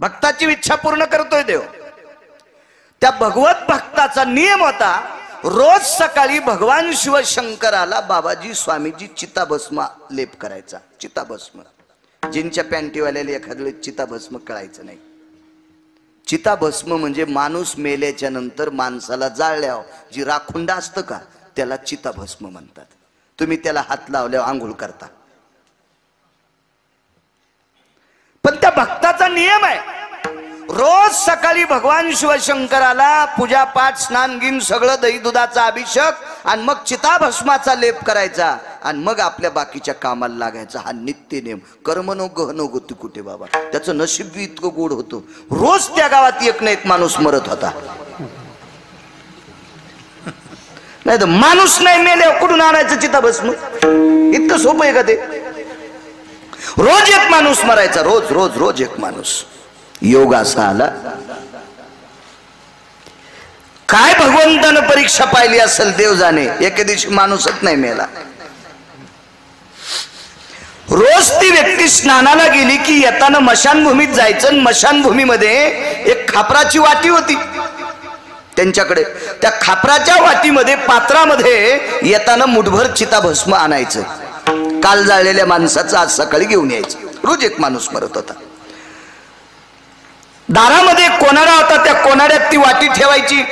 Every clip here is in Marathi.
भक्ताची इच्छा पूर्ण करतोय देव। त्या भगवत भक्ताचा नियम होता, रोज सकाळी भगवान शिवशंकराला बाबाजी स्वामीजी चिताभस्म लेप करायचा। चिताभस्म, जिनच्या पॅन्टीवाल्याला एखाद्या वेळेस चिताभस्म कळायचं नाही। चिताभस्म म्हणजे माणूस मेल्याच्या नंतर माणसाला जाळल्यावर जी राखुंड असतं का, त्याला चिताभस्म म्हणतात। तुम्ही त्याला हात लावल्यावर आंघोळ करता, पण त्या भक्ताचा नियम आहे, रोज सकाळी भगवान शिवशंकराला पूजा पाठ स्नान गिन सगळं दही दुधाचा अभिषेक आणि मग चिताभस्माचा लेप करायचा आणि मग आपल्या बाकीच्या कामाला लागायचा। हा नित्य नियम। कर्मनो गहनो गती कुठे बाबा, त्याचं नशीब बी इतकं गोड होतं। रोज त्या गावात एक ना एक माणूस मरत होता, नाही तर माणूस नाही मेल्यावर कुठून आणायचं चिताभस्म? इतकं सोपं आहे का ते? रोज एक माणूस मरायचा, रोज रोज रोज एक माणूस। योग असा आला, काय भगवंतानं परीक्षा पाहिली असेल देव जाणे, एके दिवशी माणूसच नाही मेला। रोज ती व्यक्ती स्नानाला गेली की येताना मशानभूमीत जायचं। मशानभूमीमध्ये एक खापराची वाटी होती त्यांच्याकडे, त्या खापराच्या वाटीमध्ये पात्रामध्ये येताना मुठभर चिताभस्म आणायचं। काल जाळलेल्या माणसाचं आज सकाळी घेऊन यायचं। रोज एक माणूस मरत होता। दारामध्ये कोनाडा होता, त्या कोनाड्यात ती वाटी ठेवायची,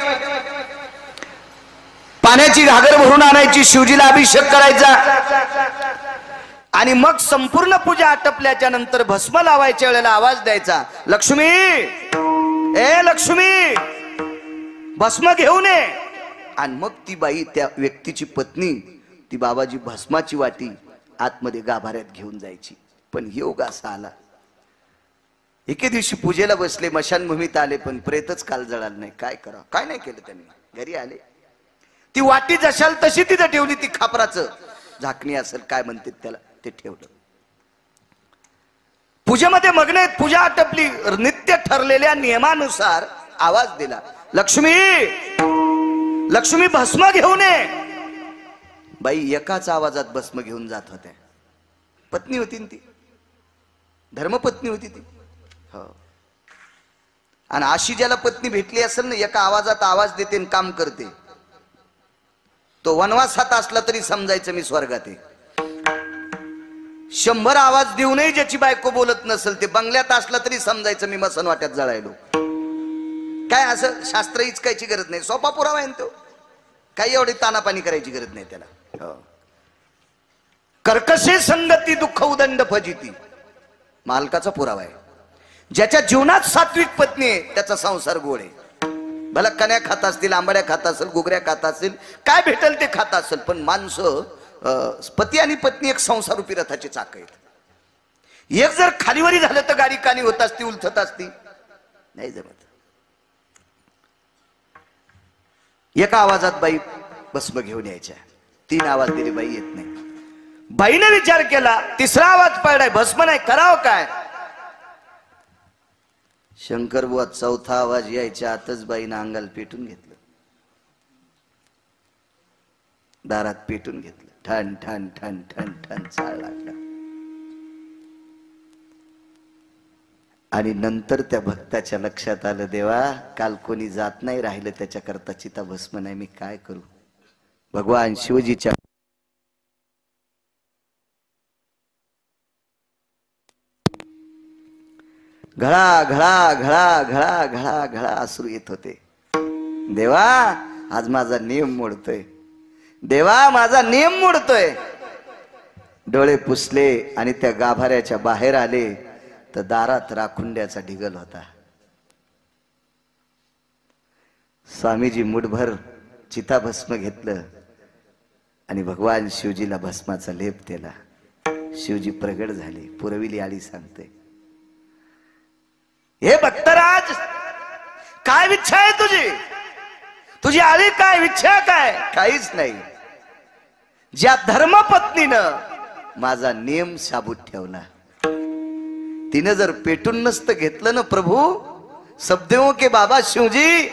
पाण्याची घागर भरून आणायची, शिवजीला अभिषेक करायचा आणि मग संपूर्ण पूजा आटपल्याच्या नंतर भस्म लावायच्या वेळेला आवाज द्यायचा, लक्ष्मी, ए लक्ष्मी, भस्म घेऊन ये। आणि मग ती बाई, त्या व्यक्तीची पत्नी, ती बाबाजी भस्माची वाटी आतमध्ये गाभाऱ्यात घेऊन जायची। पण योग असा आला, एके दिवशी पूजेला बसले, मशानभूमीत आले, पण प्रेतच काल जळालं नाही। काय करावं, काय नाही केलं त्यांनी। घरी आले, ती वाटी जशाल तशी तिथं ठेवली, ती खापराचं झाकणी असेल काय म्हणते त्याला, ते ठेवलं। पूजेमध्ये मग्न आहेत, पूजा आटपली, नित्य ठरलेल्या नियमानुसार आवाज दिला, लक्ष्मी, लक्ष्मी भस्म घेऊन ये। बाई एकाच आवाजात भस्म घेऊन जात होत्या। पत्नी होती ती, धर्मपत्नी होती ती। हो, आणि अशी ज्याला पत्नी भेटली असेल ना, एका आवाजात आवाज देते आणि काम करते, तो वनवासात असला तरी समजायचं मी स्वर्गात आहे। 100 आवाज देऊनही ज्याची बायको बोलत नसेल, ते बंगल्यात असला तरी समजायचं मी मसन वाट्यात जळायलो। काय असं शास्त्र इचकायची गरज नाही, सोपा पुरावा आहे तो, काही एवढी तानापाणी करायची गरज नाही त्याला। कर्कशे संगती दुःख उदंड फजिती, मालकाचा पुरावा आहे। ज्याच्या जीवनात सात्विक पत्नी आहे त्याचा संसार गोड आहे। भला कण्या खात असतील, आंबड्या खात असेल, गुगऱ्या खात असेल, काय भेटेल ते खात असेल, पण माणसं पती आणि पत्नी एक संसारूपी रथाचे चाक आहेत। एक जर खालीवरी झालं तर गाडी कानी होत असती, उलथत असती, नाही जमत। एका आवाजात बाई भस्म घेऊन यायच्या, 3 आवाज दिले, बाई येत नाही। बाईने विचार केला, 3रा आवाज पडलाय, भस्म नाही, करावं काय? शंकर बुवा 4था आवाज यायच्या आतच बाईनं अंगाला पेटून घेतलं, दारात पेटून घेतलं, ठण ठण ठण ठण ठण चाळ लागला। आणि नंतर त्या भक्ताच्या लक्षात आलं, देवा काल कोणी जात नाही राहिलं, त्याच्याकरता चिताभस्म नाही, मी काय करू? भगवान शिवजीच्या घळा घळा घळा घळा घळा घळा अश्रू येत होते। देवा आज माझा नियम मोडतोय, देवा माझा नियम मोडतोय। डोळे पुसले आणि त्या गाभाऱ्याच्या बाहेर आले तर दारात राखुंड्याचा ढिगल होता। स्वामीजी मुठभर चिताभस्म घेतलं आणि भगवान शिवजीला भस्माचा लेप दिला। शिवजी प्रगट झाले, पुरविली आळी सांगते, हे भक्तराज काय इच्छा आहे तुझी? तुझी आळी काय, इच्छा काय? काहीच नाही। ज्या धर्मपत्नीनं माझा नियम शाबूत ठेवला, तिने जर पेटून नसतं घेतलं ना प्रभू, सबदेवों के बाबा शिवजी,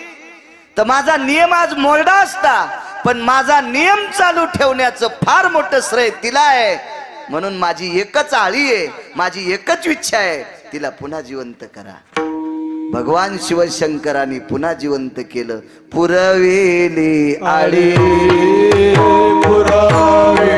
तर माझा नियम आज मोडा असता। पण माझा नियम चालू ठेवण्याचं फार मोठं श्रेय तिला आहे। म्हणून माझी एकच आळी आहे, माझी एकच इच्छा आहे, तिला पुन्हा जिवंत करा। भगवान शिवशंकरांनी पुन्हा जिवंत केलं. पुरविली आळी पुरावे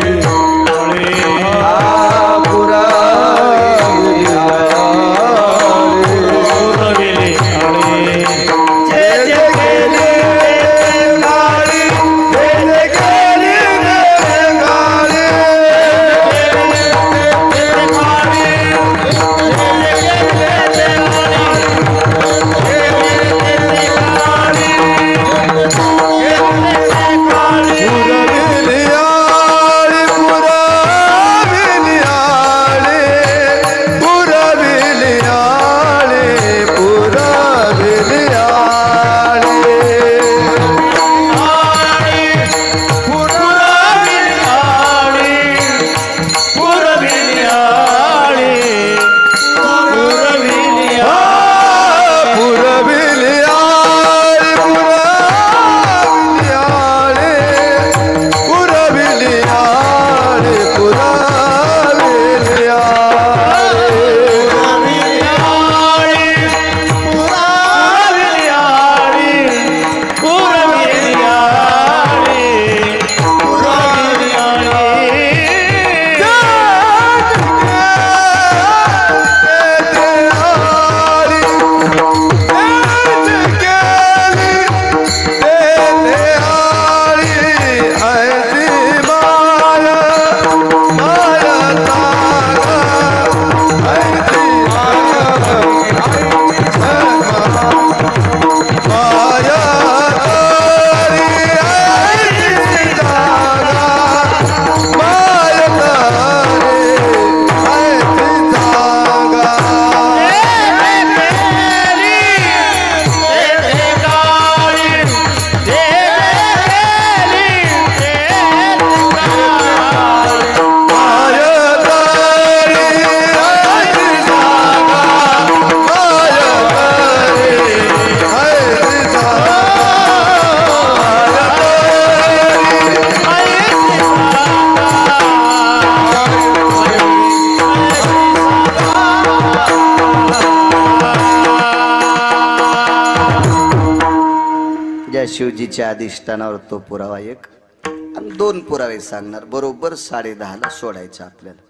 शिवजीच्या अधिष्ठानावर तो पुरावा एक आणि दोन पुरावे सांगणार. बरोबर 10:30ला सोडायचं आपल्याला.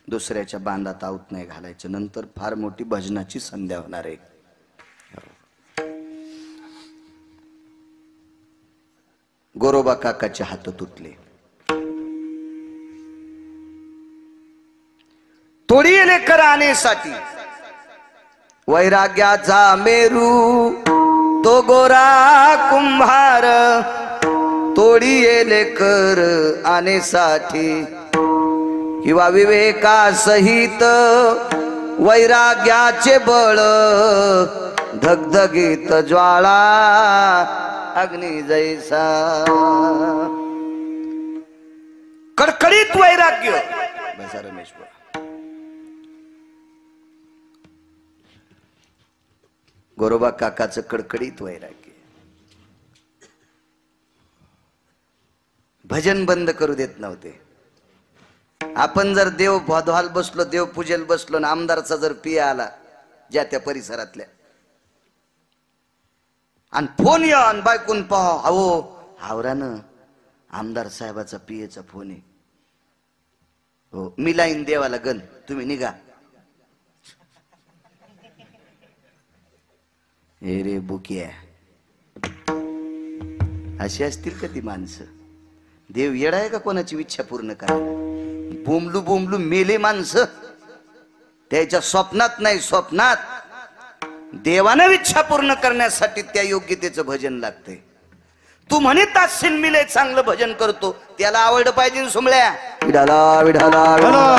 दुसऱ्याच्या बांधात आऊत नाही घालायचं. नंतर फार मोठी भजनाची संध्या होणार आहे. गोरोबा काकाचे हात तुटले. तोडी लेकर आणेसाठी वैराग्याचा मेरू तो गोरा कुंभार तोडी येले कर आणेसाठी किंवा विवेका सहित वैराग्याचे बळ धगधगीत ज्वाळा अग्नी जैसा कडकडीत वैराग्य. बसा रमेश बा. गोरोबा काकाचं कडकडीत वैराग्य. भजन बंद करू देत नव्हते. आपण जर देव भोदवाल बसलो, देव पूजेल बसलो ना, आमदारचा जर पिया आला ज्या त्या परिसरातल्या आणि फोन या आणि बायकून पाहा, अहो हावरानं आमदार साहेबाचा पियेचा फोन आहे. हो मी लाईन देवाला गण, तुम्ही निघा. हे रे बुकिया, अशी असतील का ती माणसं? देव येडा आहे का कोणाची इच्छा पूर्ण करायला? बोंबलू बोंबलू मेले माणसं. त्याच्या स्वप्नात नाही, स्वप्नात देवानं इच्छा पूर्ण करण्यासाठी त्या योग्यतेचं भजन लागतंय. तू म्हणत असशील मी लय चांगलं भजन करतो, त्याला आवडलं पाहिजे. सुमळ्या विठाला विठाला विठाला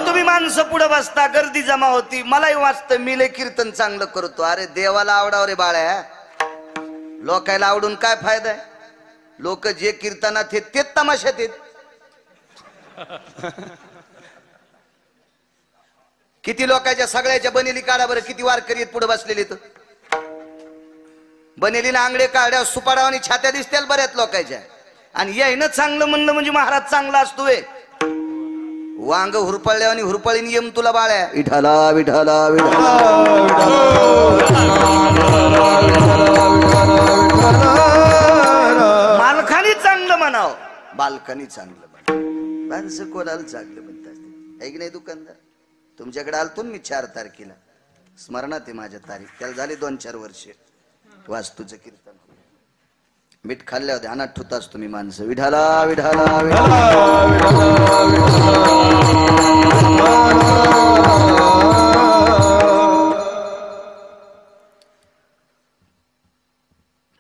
तुम्ही माणसं पुढे बसता, गर्दी जमा होती, मलाही वाचतं मी लय कीर्तन चांगलं करतो. अरे देवाला आवडाव रे बाळ्या, लोकायला आवडून काय फायदा आहे? लोक जे कीर्तनात आहेत तेच तमाशात आहेत. किती लोकांच्या सगळ्याच्या बनेली काढा बरं, किती वारकरी आहेत पुढे बसलेले. तर बनेलीला आंगडे काढ्या सुपाडाव आणि छात्या दिसतील बऱ्याच लोकांच्या. आणि यायनं चांगलं म्हणलं म्हणजे महाराज चांगला असतोय. वांग हुरपळल्या आणि हुरपळीन येम तुला बाळ्या विठाला विठाला विठाला मालखानी चांगलं म्हणाव बालकानी चांगलं म्हणाव माणसं कोणाला चांगलं म्हणतात ऐक नाही दुकानदार तुमच्याकडे आलतो मी 4 तारखेला स्मरणात आहे माझ्या तारीख त्याला झाले 2-4 वर्ष वास्तूचं कीर्तन मीठ खाल्ल्या होत्या अनाथ ठुताच तुम्ही माणसं विठाला विठाला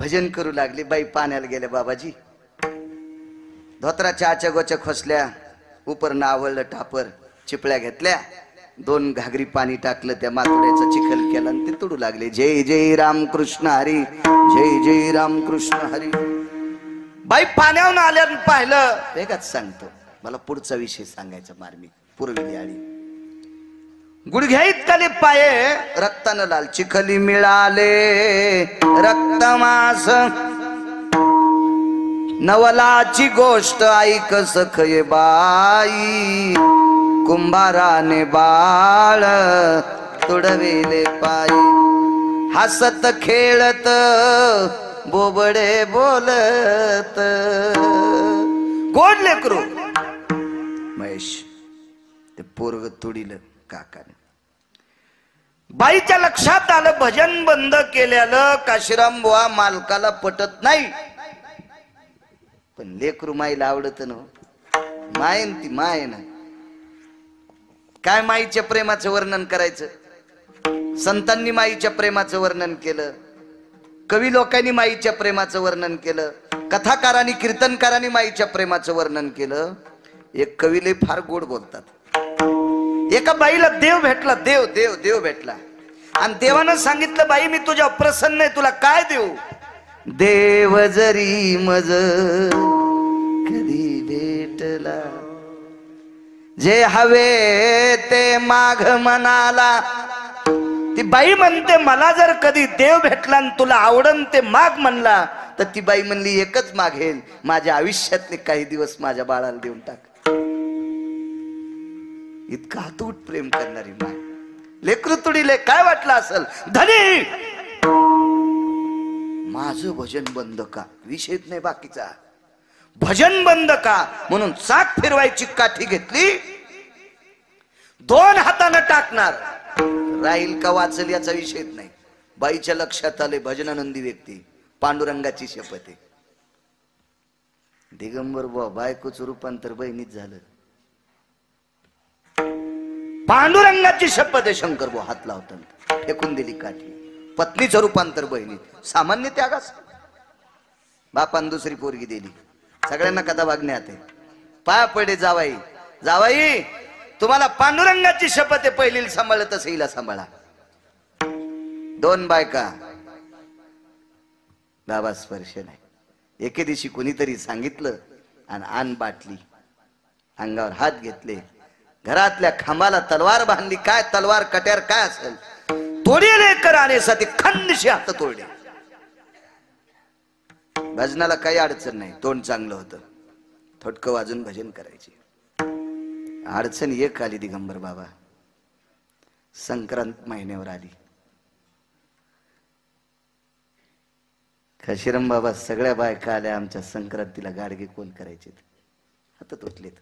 भजन करू लागले बाई पाण्याला गेल्या बाबाजी धोत्राच्या आच्या गोच्या खोसल्या उपर नावळलं टापर चिपळ्या घेतल्या 2 घागरी पाणी टाकलं त्या मातुड्याचा चिखल केला आणि ते तुडू लागले जय जय रामकृष्ण हरी जय जय रामकृष्ण हरी बाई पाण्याहून आल्यानं पाहिलं वेगाच सांगतो मला पुढचा विषय सांगायचा मार्मिक पूर्वी आली गुडघ्या इतकाले पाये रक्तानं लाल चिखली मिळाले रक्तमास नवलाची गोष्ट ऐक सखये बाई कुंभाराने बाळ तुडविले पायी हसत खेळत बोबडे बोलत गोड लेकरू महेश ते पोरग तुडील काकाने बाईच्या लक्षात आलं भजन बंद केल्यानं काशीराम बुवा मालकाला पटत नाही पण लेकरू माईला आवडत ना मायन ती माय ना काय माईच्या प्रेमाचं वर्णन करायचं संतांनी माईच्या प्रेमाचं वर्णन केलं कवी लोकांनी माईच्या प्रेमाचं वर्णन केलं कथाकारांनी कीर्तनकारांनी माईच्या प्रेमाचं वर्णन केलं एक कवीले फार गोड बोलतात एका बाईला देव भेटला देव देव देव भेटला आणि देवानं सांगितलं बाई मी तुझ्या प्रसन्न आहे तुला काय देऊ देव जरी मज कधी भेटला जे हवे ते माघ मनाला ती बाई म्हणते मला जर कधी देव भेटला आणि तुला आवडन ते माग म्हणला तर ती बाई म्हणली एकच मागेल माझ्या आयुष्यातले काही दिवस माझ्या बाळाला देऊन टाक इतका अतूट प्रेम करणारी माय लेकरू तुडीले काय वाटलं असेल धनी माझं भजन बंद का विषयच नाही बाकीचा भजन बंद का म्हणून चाक फिरवायची काठी घेतली 2 हातानं टाकणार राहील का वाचल याचा विषयच नाही बाईच्या लक्षात आले भजनानंदी व्यक्ती पांडुरंगाची शपथ आहे दिगंबर बुवा बायकोचं रूपांतर बहिणीत झालं पांडुरंगाची शपथ आहे शंकर बुवा हात लावताना फेकून दिली काठी पत्नीचं रूपांतर बहिणीत सामान्य त्यागास बापान दुसरी पोरगी दिली सगळ्यांना कथा बघण्यात आहे पाया पडे जावाई जावाई तुम्हाला पांडुरंगाची शपथ आहे पहिली सांभाळत तसं हिला सांभाळा 2 बायका बाबा स्पर्श नाही एके दिवशी कुणीतरी सांगितलं आणि आण बाटली अंगावर हात घेतले घरातल्या खांबाला तलवार बांधली काय तलवार कट्यार काय असेल तोडे लेकर आणण्यासाठी खंडशी हात तोडले भजनाला काही अडचण नाही तोंड चांगलं होतं थोडकं वाजून भजन करायचे अडचण एक आली दिगंबर बाबा संक्रांत महिन्यावर आली काशीराम बाबा सगळ्या बायका आल्या आमच्या संक्रांतीला गाडगे कोण करायचे हात तुटलेत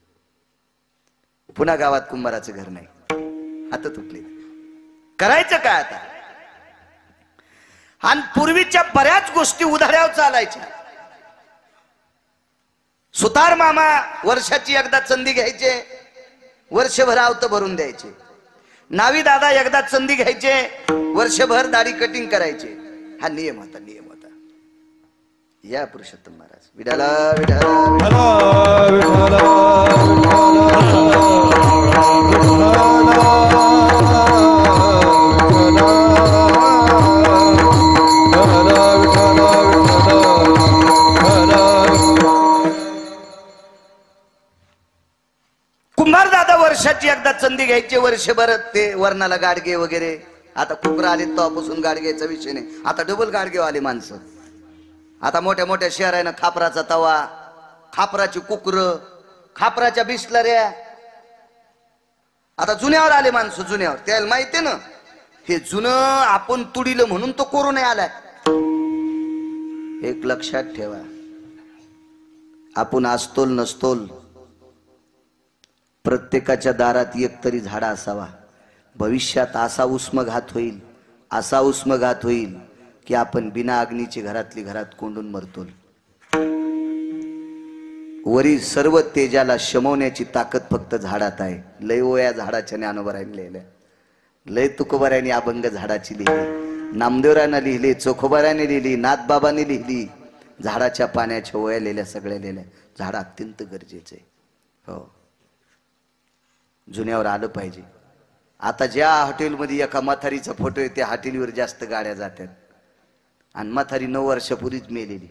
पुन्हा गावात कुंभाराचं घर नाही हात तुटलेत करायचं काय आता आणि पूर्वीच्या बऱ्याच गोष्टी उधाऱ्यावर चालायच्या सुतार मामा वर्षाची एकदा संधी घ्यायचे वर्षभर आवत भरून द्यायचे नावी दादा एकदा संधी घ्यायचे वर्षभर दाढी कटिंग करायचे हा नियम होता या पुरुषोत्तम महाराज विठाला विठाला कुंभार दादा वर्षाची एकदा संधी घ्यायचे वर्षभर ते वर्णाला गाडगे वगैरे आता कुकरा आले तेव्हापासून गाडग्याचा विषय नाही आता डबल गाडगे आले माणसं आता मोठ्या मोठ्या शहरानं खापराचा तवा खापराची कुकर खापराच्या बिस्लऱ्या आता जुन्यावर आले माणसं, जुन्यावर त्याला माहितीये ना हे जुनं आपण तुडिलं म्हणून तो कोरोना आलाय. एक लक्षात ठेवा, आपण असतोल नसतोल प्रत्येकाच्या दारात एक तरी झाडा असावा. भविष्यात असा उष्मघात होईल, असा उष्मघात होईल की आपण बिना अग्नीची घरातली घरात कोंडून मरतोल. वरी सर्व तेजाला शमवण्याची ताकद फक्त झाडात आहे. लय ओया झाडाच्या ज्ञानोबराने लिहिल्या, लय तुकोबराने अभंग झाडाची लिहिली, नामदेवरानं लिहिली, चोखोबराने लिहिली, नाथबाबाने लिहिली. झाडाच्या पाण्याच्या ओया लिहिल्या, सगळ्या लिहिल्या. झाड अत्यंत गरजेचं आहे. हो, जुन्यावर आलं पाहिजे. आता ज्या हॉटेलमध्ये एका म्हातारीचा फोटो आहे त्या हॉटेलवर जास्त गाड्या जातात आणि म्हातारी 9 वर्षापूर्वीच मेलेली.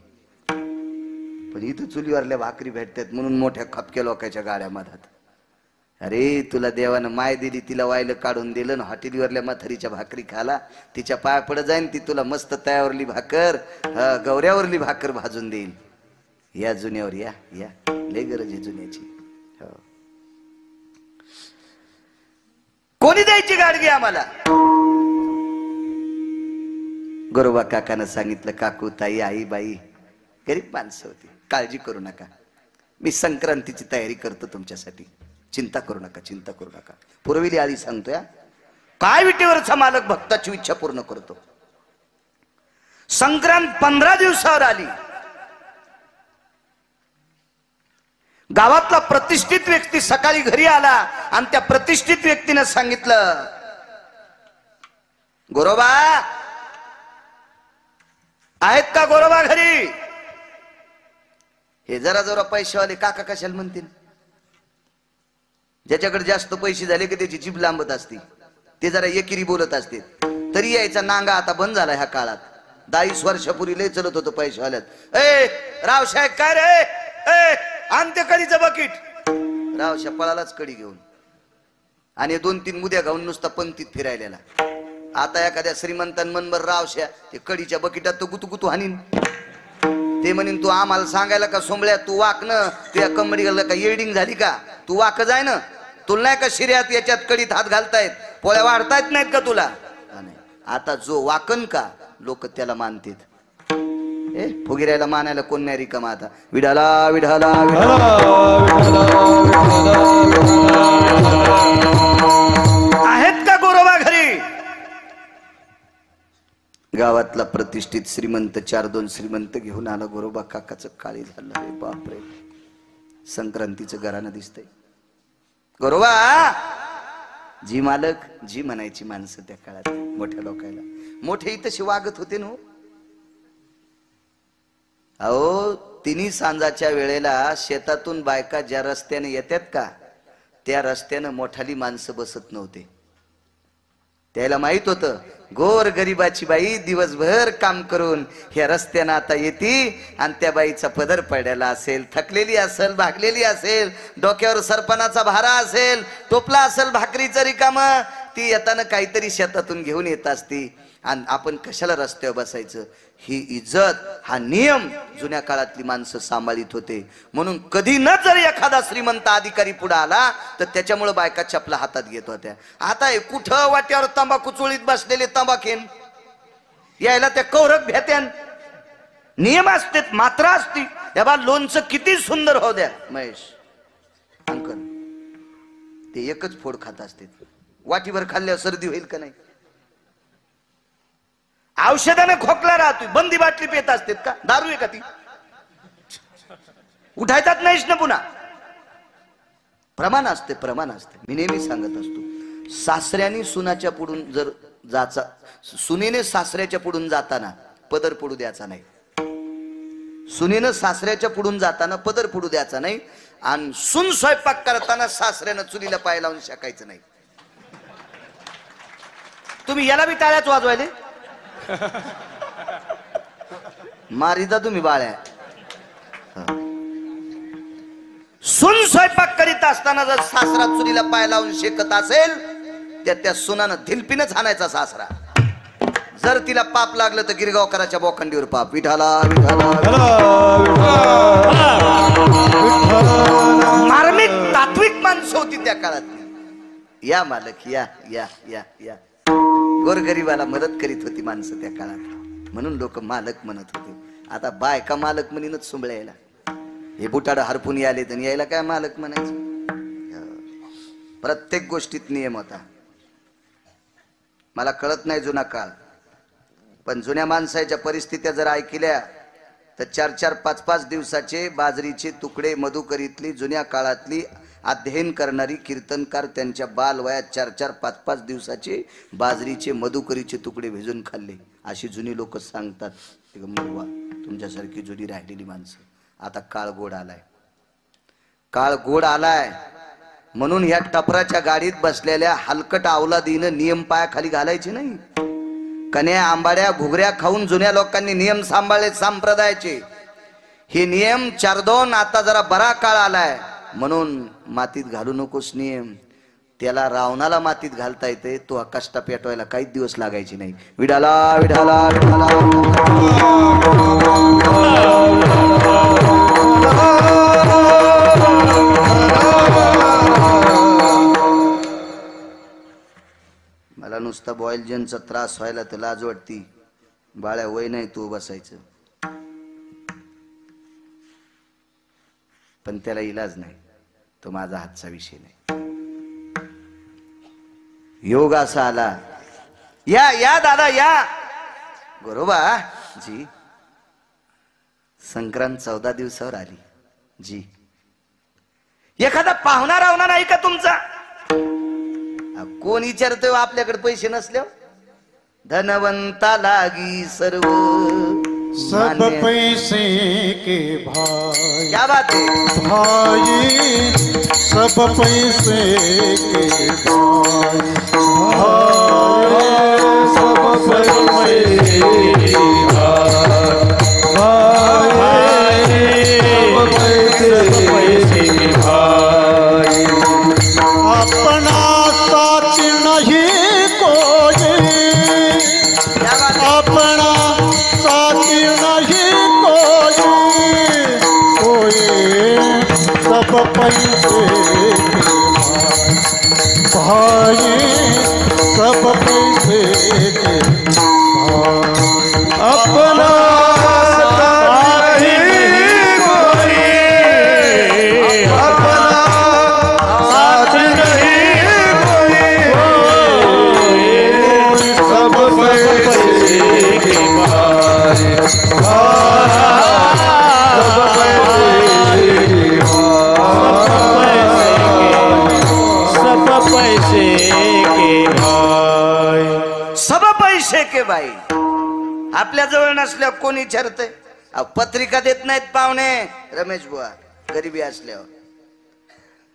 पण इथं चुलीवरल्या भाकरी भेटतात म्हणून मोठ्या खपक्या लोकांच्या गाड्या मधात. अरे तुला देवानं माय दिली, तिला वायलं काढून दिलं ना, हॉटेलवरल्या म्हातारीच्या भाकरी खाला, तिच्या पाया पड जाईन, ती तुला मस्त तयावरली भाकर, गवऱ्यावरली भाकर भाजून देईल. या जुन्यावर या, या लय गरज आहे जुन्याची. हो, कोणी द्यायची गाडगी आम्हाला? गोरोबा काकानं सांगितलं, काकू ताई आई बाई गरीब माणसं होती, काळजी करू नका, मी संक्रांतीची तयारी करतो तुमच्यासाठी, चिंता करू नका, चिंता करू नका. पुरविली आधी सांगतोय, काय विटेवरचा मालक भक्ताची इच्छा पूर्ण करतो. संक्रांत 15 दिवसावर आली. गावातला प्रतिष्ठित व्यक्ती सकाळी घरी आला आणि त्या प्रतिष्ठित व्यक्तीने सांगितलं, गोरोबा आहेत का गोरोबा घरी? हे जरा जरा पैसेवाले काका कशाला म्हणतील? ज्याच्याकडे जास्त पैसे झाले की त्याची जीभ लांबत असते, ते जरा एकिरी बोलत असते. तरी यायचा नांगा आता बंद झाला ह्या काळात. 22 वर्षापूर्वी लय चलत होतं पैसेवाल्यात. ए रावसाहेब काय रे, ए आणते कडीचं बकीट. रावशा पळालाच कडी घेऊन आणि 2-3 मुद्या घाऊन नुसता पंक्तीत फिरायला. आता एखाद्या श्रीमंतान मनभर रावशा ते कडीच्या बकिटात तो गुतू हानीन. ते म्हणीन, तू आम्हाला सांगायला का सोंबळ्या, तू वाक न, तुझ्या कंबडीला का येडिंग झाली का, तू वाक जाय ना, तुला नाही का शिर्यात याच्यात कडीत हात घालतायत, पोळ्या वाढतायत नाहीत का तुला? आता जो वाकन का लोक त्याला मानतात. फुगिरायला मानायला कोण नाही रिकामा. आता विढाला विढाला आहेत का गोरोबा घरी? गावातला प्रतिष्ठित श्रीमंत 4-2 श्रीमंत घेऊन आला. गोरोबा काकाचं काळी झालं. रे बापरे, संक्रांतीचं घरानं दिसतंय. गोरोबा जी मालक, जी म्हणायची माणसं त्या काळात मोठ्या लोकायला. मोठे तशी वागत होते ना. अहो, तिन्ही सांजाच्या वेळेला शेतातून बायका ज्या रस्त्याने येतात का त्या रस्त्यानं मोठाली माणसं बसत नव्हते. त्याला माहित होतं गोर गरीबाची बाई दिवसभर काम करून ह्या रस्त्यानं आता येते आणि त्या बाईचा पदर पडलेला असेल, थकलेली असेल, भागलेली असेल, डोक्यावर सरपणाचा भारा असेल, टोपला असेल भाकरीचं रिकाम, ती येताना काहीतरी शेतातून घेऊन येत असती. आणि आपण कशाला रस्त्यावर बसायचं? ही इज्जत, हा नियम जुन्या काळातली माणसं सांभाळीत होते. म्हणून कधी न जर एखादा श्रीमंत अधिकारी पुढे आला तर त्याच्यामुळे बायका चपला हातात घेत होत्या. आता कुठं वाट्यावर तंबाखू चोळीत बसलेले तंबाखेन यायला त्या कौरक भेत्यान. नियम असते, मात्रा असती. या बा लोणचं किती सुंदर हो द्या महेश अंकल, ते एकच फोड खात असते. वाटीभर खाल्ल्यावर सर्दी होईल का नाही? औषधाने खोकला राहतोय, बंदी बाटली पेत असते का? दारू आहे का ती? उठायचाच नाहीस ना पुन्हा. प्रमाण असते, प्रमाण असते. मी नेहमी सांगत असतो, सासऱ्याने सुनाच्या पुढून जर जाचा, सुनेने सासऱ्याच्या पुढून जाताना पदर पडू द्यायचा नाही. सुनेनं सासऱ्याच्या पुढून जाताना पदर पडू द्यायचा नाही. आणि सून स्वयंपाक करताना सासऱ्यानं चुलीला पाय लावून शेकायचं नाही. तुम्ही याला बी टाळ्याच वाजवायले मारिदा तुम्ही बाळ्या. सून स्वयंपाक करीत असताना जर सासरा चुलीला पाय लावून शेकत असेल तर त्या सुनानं धिलपीनच हाणायचा सासरा. जर तिला पाप लागलं तर गिरगावकराच्या बोखंडीवर पाप. विठाला विठाला. मार्मिक तात्विक माणसं होती त्या काळात. या मालक या या या या. गोरगरीबाला मदत करीत होती माणसं त्या काळात, म्हणून लोक मालक म्हणत होते. आता बायका मालक म्हणूनच सुंबळ्या यायला. हे बुटाड हरपून यायले तर यायला काय मालक म्हणायचं. प्रत्येक गोष्टीत नियम होता. मला कळत नाही जुना काळ, पण जुन्या माणसाच्या परिस्थित्या जर ऐकल्या तर 4-4, 5-5 दिवसाचे बाजरीचे तुकडे मधुकरीतली जुन्या काळातली अध्ययन करणारी कीर्तनकार त्यांच्या बालवयात 4-4, 5-5 दिवसाचे बाजरीचे मधुकरीचे तुकडे भिजून खाल्ले, अशी जुनी लोक सांगतात. तुमच्यासारखी जुनी राहिलेली माणसं. आता काळ गोड आलाय, काळ गोड आलाय, म्हणून ह्या टपराच्या गाडीत बसलेल्या हलकट अवलादीनं नियम पायाखाली घालायचे नाही. कन्या आंबाड्या घुगऱ्या खाऊन जुन्या लोकांनी नियम सांभाळले संप्रदायाचे. हे नियम 4-2 आता जरा बरा काळ आलाय, म्हणून मातीत घालू नकोस नियम. त्याला रावणाला मातीत घालता येते, तो अकाष्टा पेटवायला काहीच दिवस लागायचे नाही. विडाला विडाला विडाला. मला नुसता बॉईल जेनचा त्रास व्हायला तर लाज वाटती. बाळ्या वय नाही तू बसायचं, पण त्याला इलाज नाही. तो माझा हातचा विषय नाही. योग असा आला. या या दादा या. गोरोबा जी, संक्रांत 14 दिवसावर आली जी. एखादा पाहुणा रावणा नाही का तुमचा? कोण विचारतोय आपल्याकडे पैसे नसल्यावर? धनवंता लागी सर्व सब पैसे के भाई. क्या बात है भाई, सब पैसे के भाई. सब पैसे के भाई. सब पैसे के भाई. अपना साथ नहीं कोई, अपना साथी नहीं कोई, सब पैसे के भाई. सब पैसे के भाई. अपना साथी कोई, अपना साथी नहीं कोई, सब पैसे के भाई. सब पैसे के भाई. सब पैसे के बाई. आपल्या जवळ नसल्यावर कोण विचारतंय? पत्रिका देत नाहीत पाहुणे रमेश बुवा, गरिबी असल्यावर.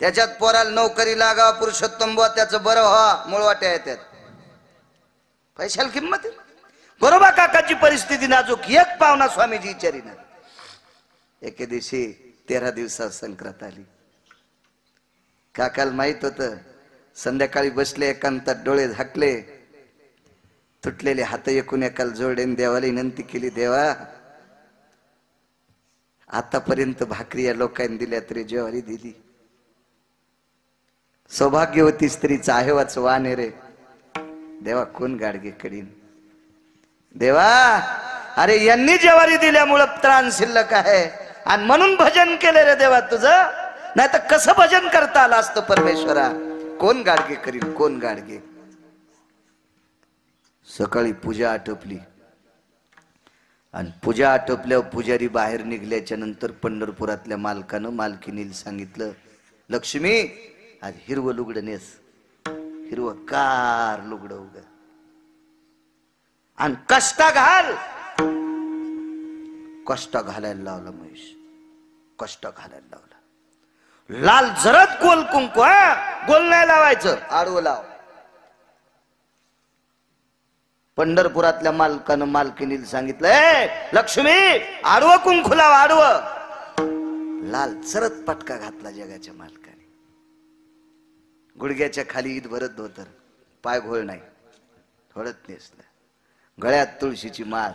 त्याच्यात पोराला नोकरी लागावा, पुरुषोत्तम बुवा त्याचं बरं व्हा, मुळवाट्या येतात. पैशाला किंमत आहे. गोरोबा काकाची परिस्थिती नाजूक. एक पाहुणा स्वामीजी विचारीना. एके दिवशी 13 दिवसात संक्रांत आली. काकाला माहित होत, संध्याकाळी बसले एकांतात, डोळे झाकले, तुटलेले हात एकूण एकाला जोडेन देवाला विनंती केली. देवा, आतापर्यंत भाकरी या लोकांनी दिल्या तरी ज्वारी दिली. सौभाग्यवती स्त्रीचा आहेवाच वाण रे देवा, कोण गाडगे कडीन. देवा, अरे यांनी ज्वारी दिल्यामुळं त्राण शिल्लक आहे, आणि म्हणून भजन केले रे देवा तुझं. नाही तर कसं भजन करता आलं असतं परमेश्वरा. कोण गाडगे करील, कोण गाडगे. सकाळी पूजा आटोपली, आणि पूजा आटोपल्यावर पुजारी बाहेर निघल्याच्या नंतर पंढरपुरातल्या मालकानं मालकीनीला सांगितलं, लक्ष्मी आज हिरवं लुगडं नेस, हिरवं कार लुगडं उग, आणि कष्टा घाल. कष्ट घालायला लावला महेश, कष्ट घालायला लावला. लाल जरद गोल कुंकू, गोल नाही लावायचं, आडवं लाव. पंढरपुरातल्या मालकानं मालकीनीला सांगितलंय, लक्ष्मी आडवं कुंकू लाव, आडवं. लाल जरद पटका घातला जगाच्या मालकाने. गुडघ्याच्या खाली ईद भरत धोतर, पाय घोळ नाही, थोडत नेसलं, गळ्यात तुळशीची माळ.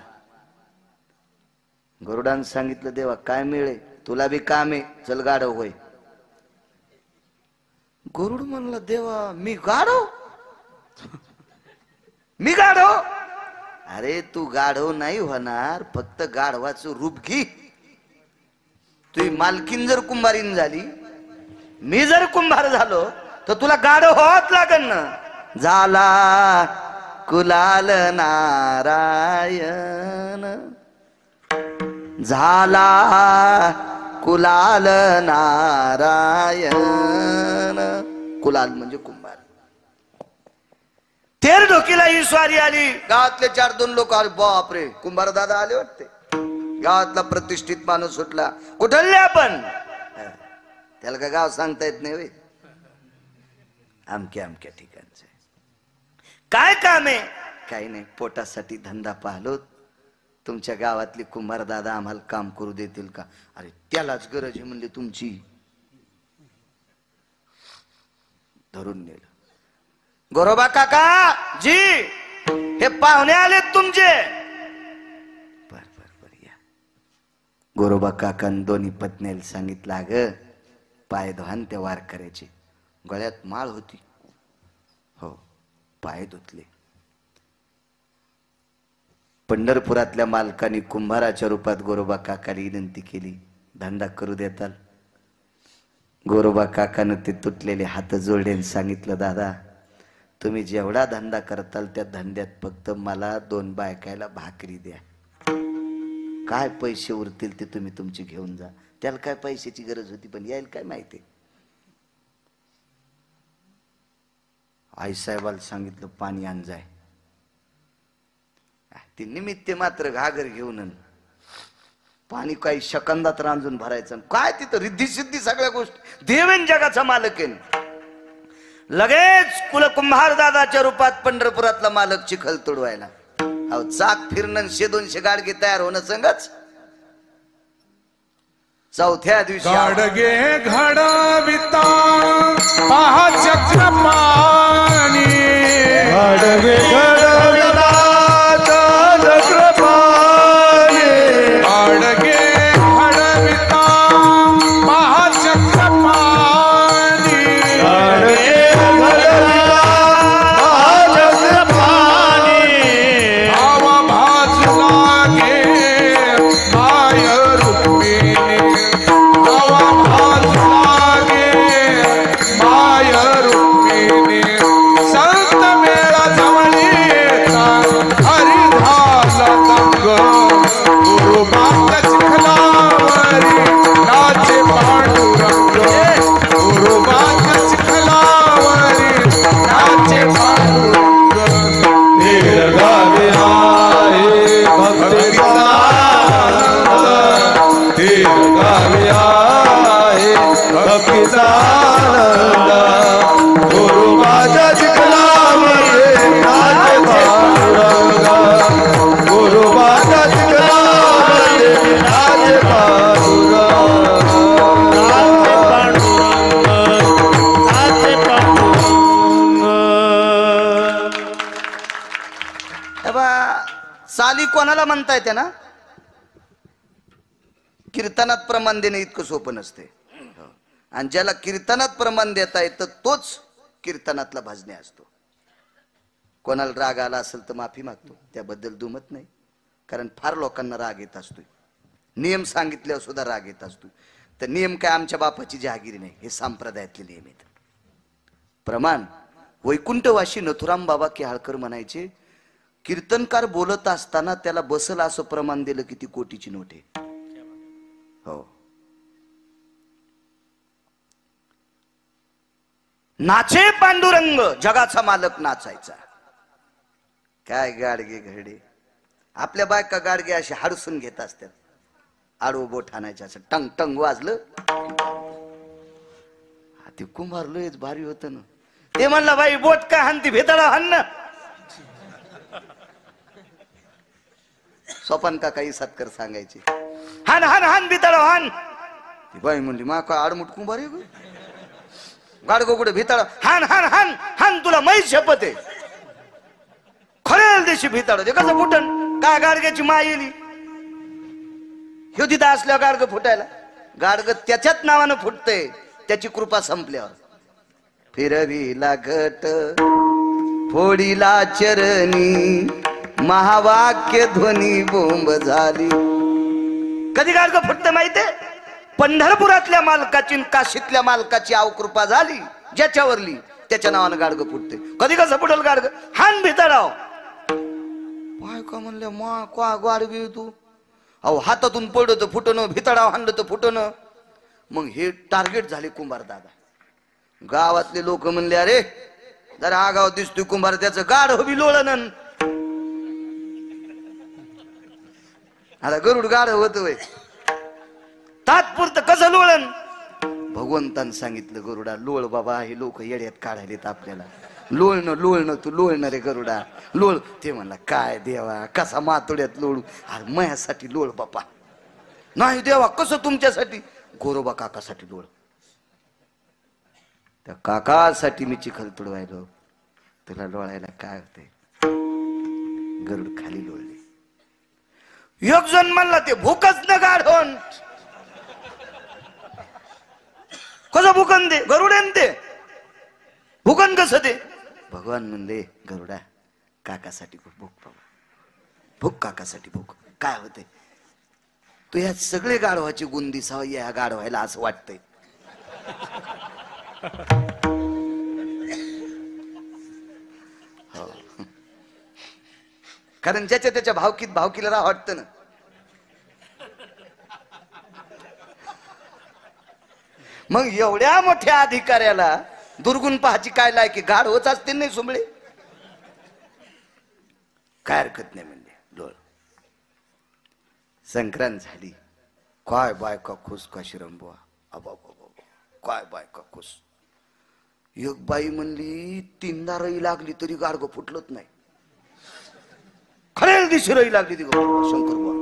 गरुडानं सांगितलं, देवा काय मिळे, तुला बी काम आहे, चल गाढव होय. गरुड म्हणला देवा मी गाढव, मी गाढव. अरे तू गाढव नाही होणार, फक्त गाढवाचं रूप घे. तुझी मालकीन जर कुंभारीन झाली, मी जर कुंभार झालो, तर तुला गाढव व्हावंच लागन ना. झाला कुलाल नारायण, झाला कुलाल नारायण. कुलाल म्हणजे कुंभार. तेर ढोकीला ही स्वारी आली. गावातले 4-2 लोक आले. बापरे, कुंभार दादा आले वाटते. गावातला प्रतिष्ठित माणूस सुटला. कुठले आपण? त्याला काय गाव सांगता येत नाही. अमक्या अमक्या ठिकाणचे. काय काम आहे? काही नाही, पोटासाठी धंदा पाहलो. तुमच्या गावातली कुंभार दादा आम्हाला काम करू देतील का? अरे त्यालाच गरज आहे म्हणले तुमची. धरून नेलं. गोरोबा काका जी, हे पाहुणे आलेत तुमचे. बर बर बर या. गोरोबा काकान दोन्ही पत्नीला सांगितलं, अगं पाय धुवान त्या वार करायचे. गळ्यात माळ होती. हो, पाय धुतले. पंढरपुरातल्या मालकाने कुंभाराच्या रूपात गोरोबा काकाला विनंती केली, धंदा करू देताल? गोरोबा काकानं ते तुटलेले हात जोडले आणि सांगितलं, दादा तुम्ही जेवढा धंदा करताल त्या धंद्यात फक्त मला 2 बायकायला भाकरी द्या. काय पैसे उरतील ते तुम्ही तुमचे घेऊन जा. त्याला काय पैशाची गरज होती, पण यायला काय माहिती. आई साहेबाला सांगितलं पाणी आण जाय. ते निमित्त मात्र घागर घेऊन पाणी काही शकंदात रांजून भरायचं. काय तिथं रिद्धी सिद्धी सगळ्या गोष्टी. देवेन जगाचा मालक आहे. लगेच कुलकुंभार दादाच्या रूपात पंढरपुरातला मालक चिखल तोडवायला. अहो चाक फिरणं 100-200 गाडगे तयार होणं संगच. चौथ्या दिवशी गाडगे घडविता पहा चक्रपाणी, गाडगे घडविता चक्रपाणी, गाडगे घडविता पहा चक्रपाणी, गाडगे घडविता पहा चक्रपाणी. आवा भाजू लागे माय रुक्मिणी, माय रुक्मिणी. संत मेळा जवळी हरिधास तंग, गुरु मात चिखलावरी नाचे पांडुरंग, गुरु मात चिखलावरी नाचे पांडुरंग. धीर गावे आहे भक्तीचा आनंद, धीर गावे आहे भक्तीचा आनंद. गुरु माझ्या चिखलामध्ये नाचे पांडुरंग, गुरु माझ्या चिखलामध्ये नाचे पांडुरंग, नाचे पांडुरंग, नाचे पांडुरंग. चाली कोणाला म्हणता येते ना? कीर्तनात प्रमाण देणे इतकं सोपं नसते. आणि ज्याला कीर्तनात प्रमाण देता येतं तोच कीर्तनातला भजने असतो. कोणाला राग आला असेल तर माफी मागतो, त्याबद्दल दुमत नाही. कारण फार लोकांना राग येत असतो. नियम सांगितल्यावर सुद्धा राग येत असतो. तर नियम काय आमच्या बापाची जहागिरी नाही, हे संप्रदायातले नियम आहेत. प्रमाण वैकुंठवाशी नथुराम बाबा केहाळकर म्हणायचे, कीर्तनकार बोलत असताना त्याला बसल असं प्रमाण दिलं किती कोटीची नोट आहे. हो, नाचे पांडुरंग, जगाचा मालक नाचायचा. काय गाडगे घडे. आपल्या बायका गाडगे असे हाडसून घेत असतात. आडवं बोट आणायचं असं टंग टंग वाजलं. ते कुंभार लयच भारी होत ना. ते म्हणलं बाई बोट का हानती, भेताळा हाण ना. सोपान काका इसतकर सांगायचे, हान हान हान भिताळा हान. ती बाई म्हणली मा काय आडमुट कुंभार आहे ग. गाडगो कुठे भिताळ, हान हान हान हान, तुला माहीत शपथ आहे. खरेल देशी भिताळ ते कसं फुटन. काय गाडग्याची माय येली. ह्यो तिथं असल्यावर गाडग फुटायला. गाडग त्याच्याच नावानं फुटतंय, त्याची कृपा संपल्यावर. फिरविला घट फोडीला चरणी महावाक्य ध्वनी बोंब झाली. कधी गाडगं फुटतं माहितीये? पंढरपुरातल्या मालकाची न काशीतल्या मालकाची अवकृपा झाली ज्याच्यावरली त्याच्या नावानं गाडगं फुटते. कधी कसं फुटल गाडगं? हान भितडाव पाय का म्हणल्या मा का गाडगी तू. अहो हातातून पडलं तर फुटणं, भितडाव हाणलं तर फुटणं. मग हे टार्गेट झाले कुंभार दादा. गावातले लोक म्हणले अरे जरा आगाव दिसतोय कुंभार, त्याचं गाड हवी लोळण. आता गरुड गाड होत वय तात्पुरतं कसं लोळण. भगवंतानं सांगितलं गरुडा लोळ बाबा, हे लोक येड्यात काढायलेत आपल्याला. लोळणं लोळणं तू लोळणार रे गरुडा लोळ. ते म्हणला काय देवा कसा मातोड्यात लोळू. अरे मयासाठी लोळ बापा. नाही देवा कसं तुमच्यासाठी? गोरोबा काकासाठी लोळ. त्या काकासाठी मी चिखल तुडवायलो. तुला लोळायला काय होते? गरुड खाली लोळले. एक जण म्हणला ते भूकच न गाढवण. कसं भूकन दे गरुडेन ते भूकन कसं दे? भगवान म्हणले गरुडा काकासाठी भूक बाबा, भूक काकासाठी भूक. काय होते? तू ह्या सगळे गाढवाचे गुण दिसावं या गाढवायला असं वाटतंय. हो. कारण ज्याच्या त्याच्या भावकीत भावकीला राह वाटतं ना. मग एवढ्या मोठ्या अधिकाऱ्याला दुर्गुण पाहायची काय लायकी? गाढवच असतील नाही सुंबळे. काय हरकत नाही म्हणले डोळ. संक्रांत झाली. काय बायका खुश का शिरंबुआ. अबा काय बायका खुश. एक बाई म्हणली 3दा रई लागली तरी गाडगं फुटलत नाही. खऱ्या दिवशी रई लागली ती शंकर बुवा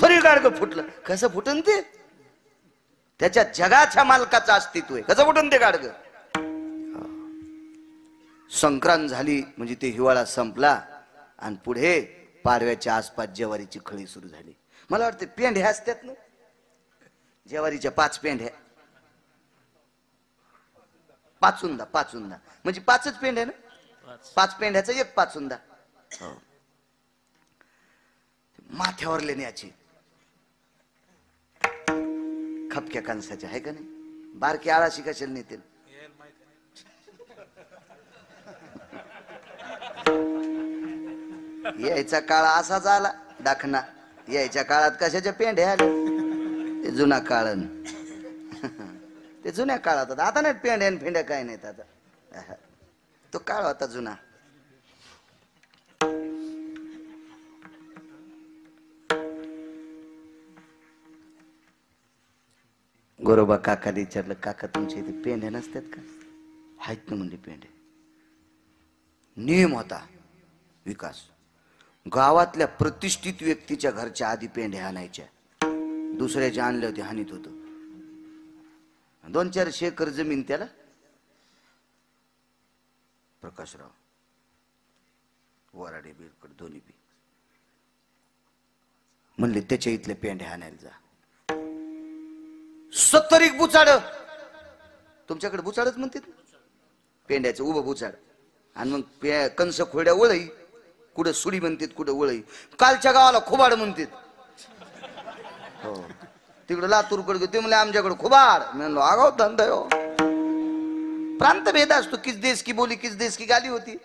तरी गाडगं फुटलं. कसं फुटन ते? त्याच्या जगाच्या मालकाचं अस्तित्व आहे. कसं फुटन ते गाडगं? संक्रांत झाली म्हणजे ते हिवाळा संपला आणि पुढे पाडव्याच्या आसपास ज्वारीची खळी सुरू झाली. मला वाटतं पेंढ्या असतात ना ज्वारीच्या 5 पेंढ्या. पाचुंदा पाचुंदा म्हणजे 5च पेंढ्या ना. 5 पेंढ्याचा एक पाचुंदा. हो. माथ्यावर लेण्याची खपक्या कणसाच्या आहे का नाही? बारकी आळाशी कशाला नेतील? यायचा काळ असाच आला दाखना. यायच्या काळात कशाच्या पेंढ्या आल्या? ते जुना काळ. ते जुन्या काळात होता. आता नाही पेंढ्या फेंड्या काय नाहीत आता. तो काळ होता जुना. गोरोबा काकाला विचारलं काका तुमच्या इथे पेंढ्या नसतात का? आहेत ना म्हणले पेंढ्या. नियम होता विकास. गावातल्या प्रतिष्ठित व्यक्तीच्या घरच्या आधी पेंढ्या आणायच्या. दुसऱ्याच्या आणल्या होत्या हानीत होत. 2-4 एकर जमीन त्याला. प्रकाशराव वराडे बिरकड दोन्ही बी म्हणले त्याच्या इथले पेंढ्या आणायला जा. 70 बुचाड. तुमच्याकडे बुचाडच म्हणतात पेंड्याचं उभं बुचाड. आणि मग कंस खोड्या वळई. कुठं सुडी म्हणतात कुठं वळई. कालच्या गावाला खुबाड म्हणतात. हो तिकडं लातूरकडे ते म्हणले आमच्याकडे खुबाड. म्हणलो आगाव धंदा हो. प्रांत भेद असतो. किस देश की बोली किस देश की गाली होती.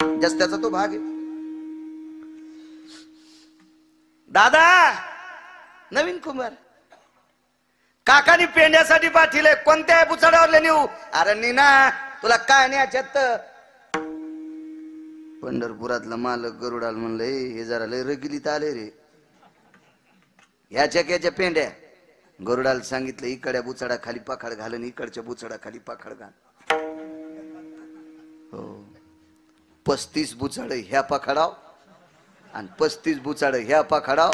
जास्त त्याचा तो भाग आहे. दादा नवीन कुमार काकानी पेंड्यासाठी पाठीले. कोणत्या बुचाडावरले नेऊ? अरे नीना तुला काय न्याच्यात? पंढरपुरातला मालक गरुडाल म्हणलं हे जरा लय रगिलीत आले रे. ह्याच्या पेंड्या. गरुडाला सांगितलं इकडच्या बुचाडा खाली पाखाड घाल आणि इकडच्या बुचाडा खाली पाखाड घाल. हो 35 बुचाड ह्या पाखाडाव आणि 35 बुचाड ह्या पाखाडाव.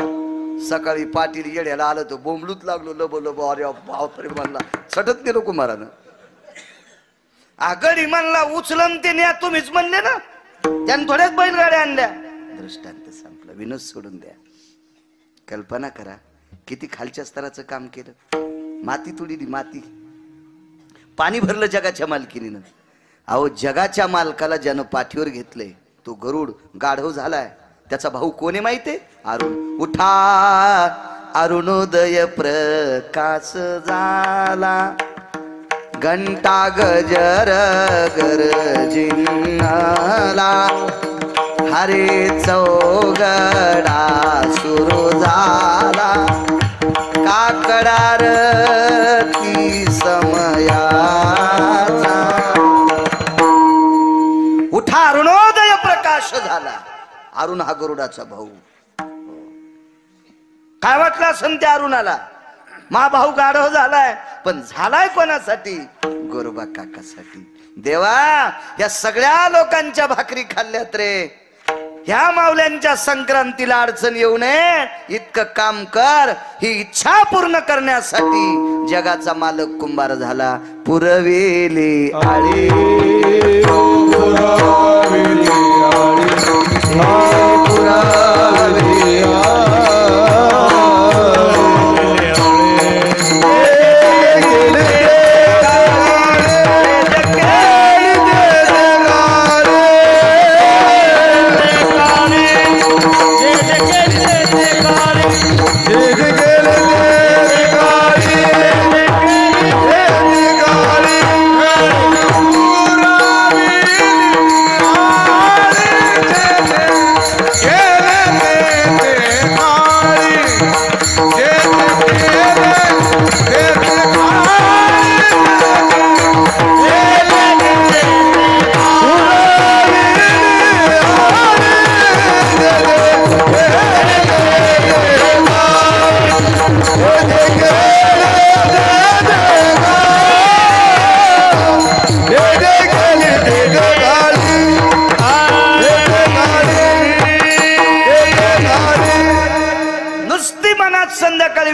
सकाळी पाटील येड्याला आलं तर बोंबलूत लागलो लब लब. अरे बापरे म्हणला छटत गेलो कुमारानं. आगडी म्हणला उचलन ते न्या तुम्हीच म्हणले ना. त्यानं थोड्याच बैलगाड्या आणल्या. दृष्टांत संपला. विनोद सोडून द्या. कल्पना करा किती खालच्या स्तराचं काम केलं. माती तुडीली माती. पाणी भरलं जगाच्या मालकीनीनं. अहो जगाच्या मालकाला ज्यानं पाठीवर घेतले तो गरुड गाढव झालाय. त्याचा भाऊ कोण आहे माहितीये? अरुण. उठा अरुणोदय प्रकाश झाला, घंटा गजर गरजिनला, हरे चौगडा सुरू झाला, काकडारती समयाचा. उठा अरुणोदय प्रकाश झाला. अरुण हा गरुडाचा भाऊ. काय वाटलं असेल त्या अरुणाला? मा भाऊ गाढव झालाय, पण झालाय कोणासाठी? गोरोबा काकासाठी. देवा या सगळ्या लोकांच्या भाकरी खाल्ल्यात रे, ह्या मावल्यांच्या संक्रांतीला अडचण येऊ नये इतकं काम कर. ही इच्छा पूर्ण करण्यासाठी जगाचा मालक कुंभार झाला. पुरवेली आळी पुरवेली आळी पुरवेली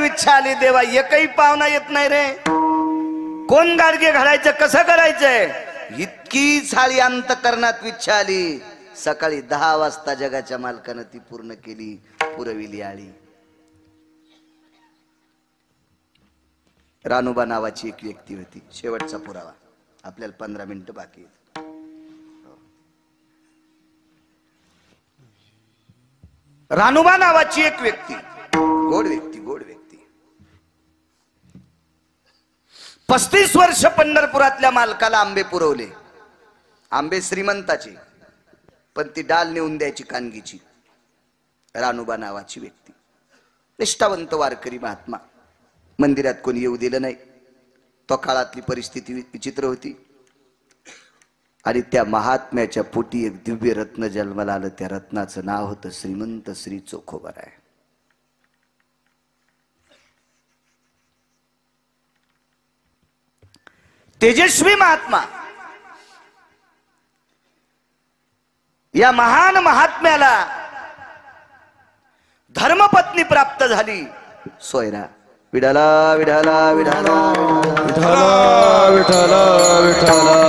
इच्छा आली. देवा एकही पाहुणा येत नाही रे. कोण गाडगे घालायचं, कसं करायचंय? इतकी साळी अंतकरणात इच्छा आली. सकाळी 10 वाजता जगाच्या मालकानं ती पूर्ण केली. पुरविली आळी. रानुबा नावाची एक व्यक्ती होती. शेवटचा पुरावा. आपल्याला 15 मिनिटं बाकी आहेत. रानुबा नावाची एक व्यक्ती, गोड व्यक्ती, गोड व्यक्ती. 35 वर्ष पंढरपुरातल्या मालकाला आंबे पुरवले. आंबे श्रीमंताचे, पण ती डाल नेऊन द्यायची कानगीची. रानुबा नावाची व्यक्ती, निष्ठावंत वारकरी महात्मा. मंदिरात कोणी येऊ दिलं नाही. तो काळातली परिस्थिती विचित्र होती. आणि त्या महात्म्याच्या पोटी एक दिव्य रत्न जन्माला आलं. त्या रत्नाचं नाव होतं श्रीमंत श्री चोखोबाराय. तेजस्वी महात्मा. या महान महात्म्याला धर्मपत्नी प्राप्त झाली, सोयरा. विठाला विठाला विठाला विठाला विठाला विठाला